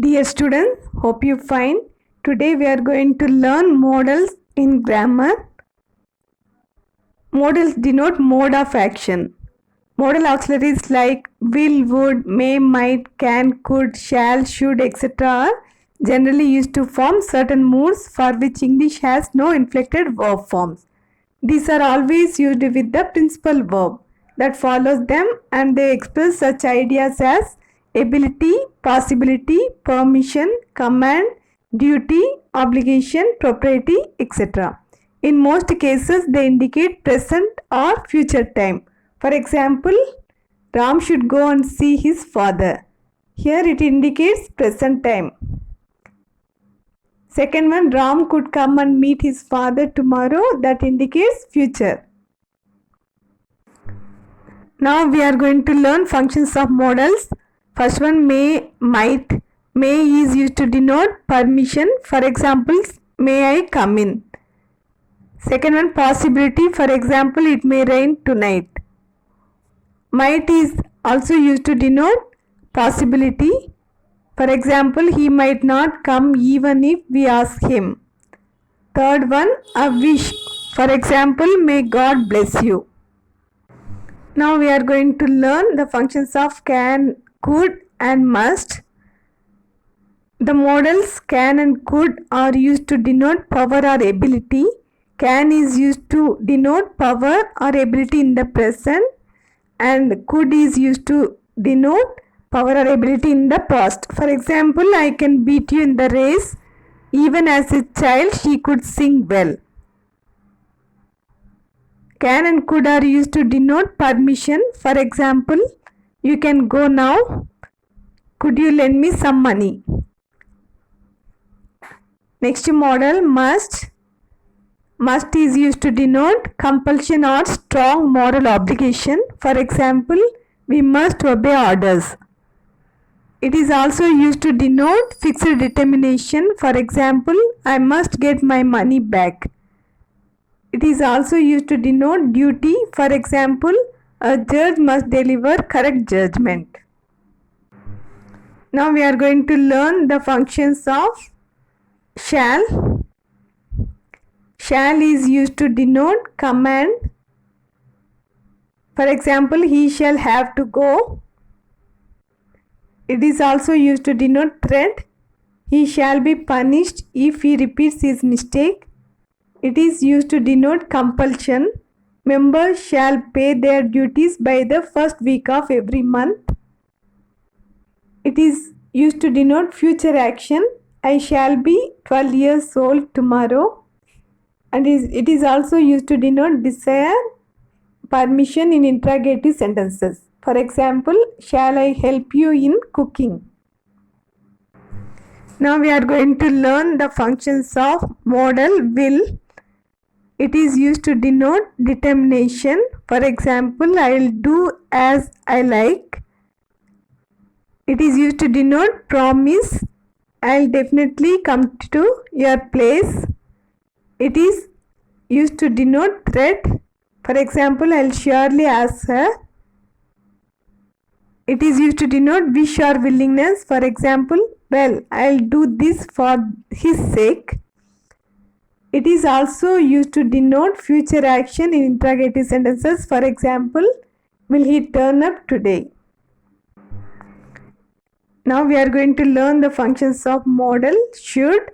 Dear students, hope you fine. Today we are going to learn modals in grammar. Modals denote mode of action. Modal auxiliaries like will, would, may, might, can, could, shall, should, etc. are generally used to form certain moods for which English has no inflected verb forms. These are always used with the principal verb that follows them, and they express such ideas as ability, possibility, permission, command, duty, obligation, propriety, etc. In most cases, they indicate present or future time. For example, Ram should go and see his father. Here it indicates present time. Second one, Ram could come and meet his father tomorrow. That indicates future. Now we are going to learn functions of modals. First one, may, might. May is used to denote permission. For example, may I come in. Second one, possibility. For example, it may rain tonight. Might is also used to denote possibility. For example, he might not come even if we ask him. Third one, a wish. For example, may God bless you. Now we are going to learn the functions of can, could and must. The modals can and could are used to denote power or ability. Can is used to denote power or ability in the present, and could is used to denote power or ability in the past. For example, I can beat you in the race. Even as a child, she could sing well. Can and could are used to denote permission. For example, you can go now. Could you lend me some money? Next modal, must. Must is used to denote compulsion or strong moral obligation. For example, we must obey orders. It is also used to denote fixed determination. For example, I must get my money back. It is also used to denote duty. For example, a judge must deliver correct judgment. Now we are going to learn the functions of shall. Shall is used to denote command. For example, he shall have to go. It is also used to denote threat. He shall be punished if he repeats his mistake. It is used to denote compulsion. Members shall pay their duties by the first week of every month. It is used to denote future action. I shall be 12 years old tomorrow. And it is also used to denote desire, permission in interrogative sentences. For example, shall I help you in cooking? Now we are going to learn the functions of modal will. It is used to denote determination. For example, I will do as I like. It is used to denote promise. I will definitely come to your place. It is used to denote threat. For example, I will surely ask her. It is used to denote wish or willingness. For example, well, I will do this for his sake. It is also used to denote future action in interrogative sentences. For example, will he turn up today? Now we are going to learn the functions of modal should.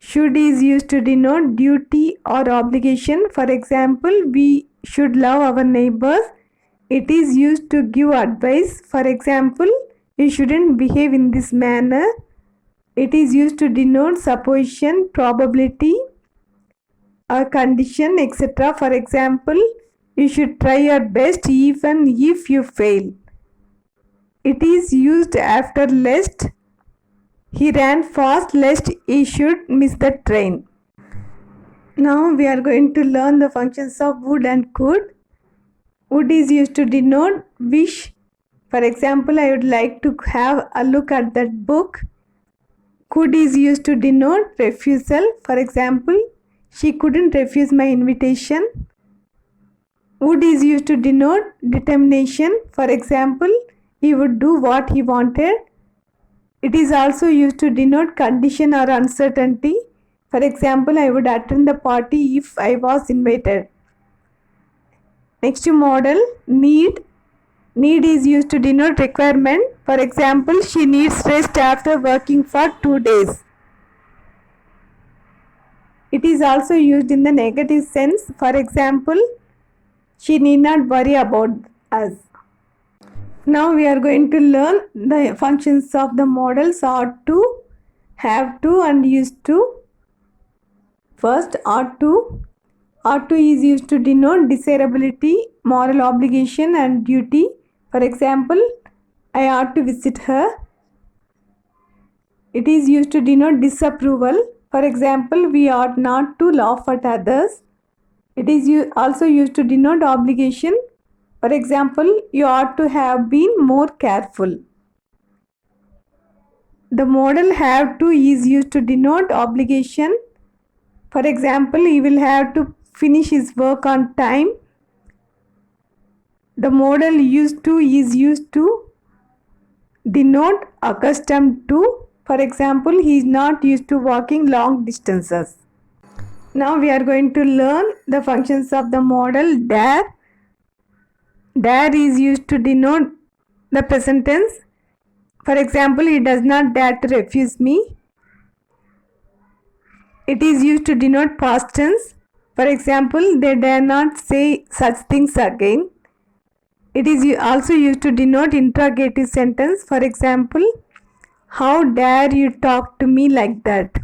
Should is used to denote duty or obligation. For example, we should love our neighbors. It is used to give advice. For example, you shouldn't behave in this manner. It is used to denote supposition, probability, a condition, etc. For example, you should try your best even if you fail. It is used after lest. He ran fast lest he should miss the train. Now we are going to learn the functions of would and could. Would is used to denote wish. For example, I would like to have a look at that book. Could is used to denote refusal. For example, she couldn't refuse my invitation. Would is used to denote determination. For example, he would do what he wanted. It is also used to denote condition or uncertainty. For example, I would attend the party if I was invited. Next model, need. Need is used to denote requirement. For example, she needs rest after working for 2 days. It is also used in the negative sense. For example, she need not worry about us. Now we are going to learn the functions of the models ought to, have to and used to. First, ought to. Ought to is used to denote desirability, moral obligation and duty. For example, I ought to visit her. It is used to denote disapproval. For example, we ought not to laugh at others. It is also used to denote obligation. For example, you ought to have been more careful. The modal have to is used to denote obligation. For example, he will have to finish his work on time. The modal used to is used to denote accustomed to. For example, he is not used to walking long distances. Now we are going to learn the functions of the modal dare. Dare is used to denote the present tense. For example, he does not dare to refuse me. It is used to denote past tense. For example, they dare not say such things again. It is also used to denote interrogative sentence. For example, how dare you talk to me like that?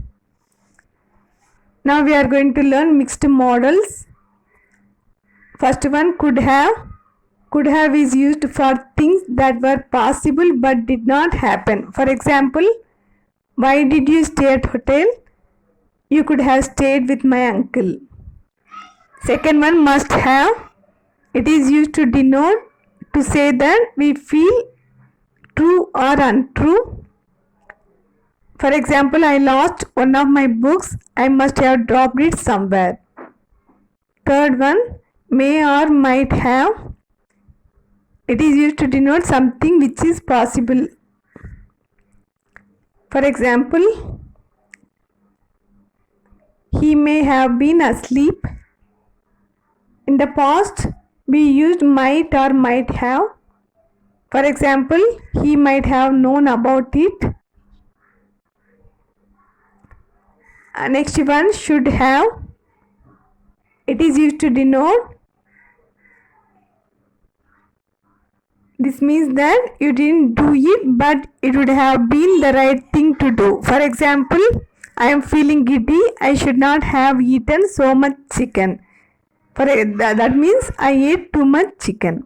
Now we are going to learn mixed modals. First one, could have. Could have is used for things that were possible but did not happen. For example, why did you stay at hotel? You could have stayed with my uncle. Second one, must have. It is used to denote, to say that we feel true or untrue. For example, I lost one of my books. I must have dropped it somewhere. Third one, may or might have. It is used to denote something which is possible. For example, he may have been asleep. In the past, we used might or might have. For example, he might have known about it. Next one, should have. It is used to denote. This means that you didn't do it, but it would have been the right thing to do. For example, I am feeling giddy. I should not have eaten so much chicken. That means I ate too much chicken.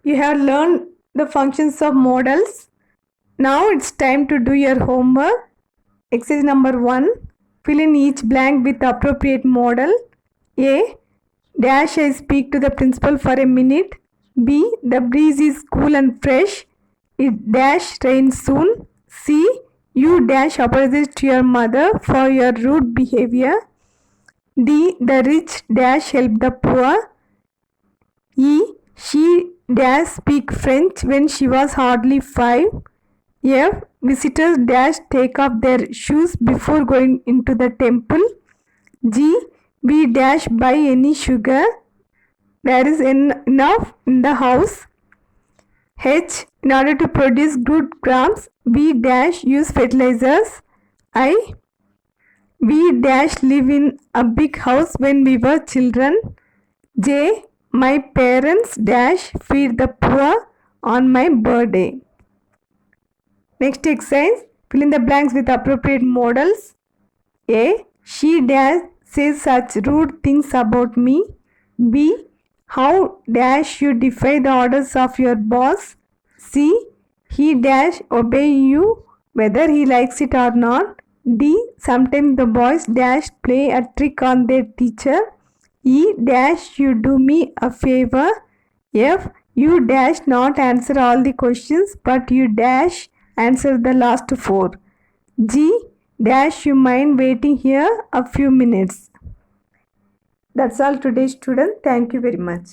You have learned the functions of modals. Now it's time to do your homework. Exercise number 1. Fill in each blank with appropriate modal. A. Dash I speak to the principal for a minute. B. The breeze is cool and fresh. It dash rains soon. C. You dash apologize to your mother for your rude behavior. D. The rich dash help the poor. E. She dash speak French when she was hardly 5. F. Visitors dash take off their shoes before going into the temple. G. We dash buy any sugar. There is enough in the house. H. In order to produce good crops, we dash use fertilizers. I. We dash live in a big house when we were children. J. My parents dash feed the poor on my birthday. Next exercise, fill in the blanks with appropriate modals. A. She dash says such rude things about me. B. How dash you defy the orders of your boss. C. He dash obey you whether he likes it or not. D. Sometimes the boys dash play a trick on their teacher. E. Dash you do me a favor. F. You dash not answer all the questions but you dash answer the last 4. G. Dash you mind waiting here a few minutes. That's all today, students. Thank you very much.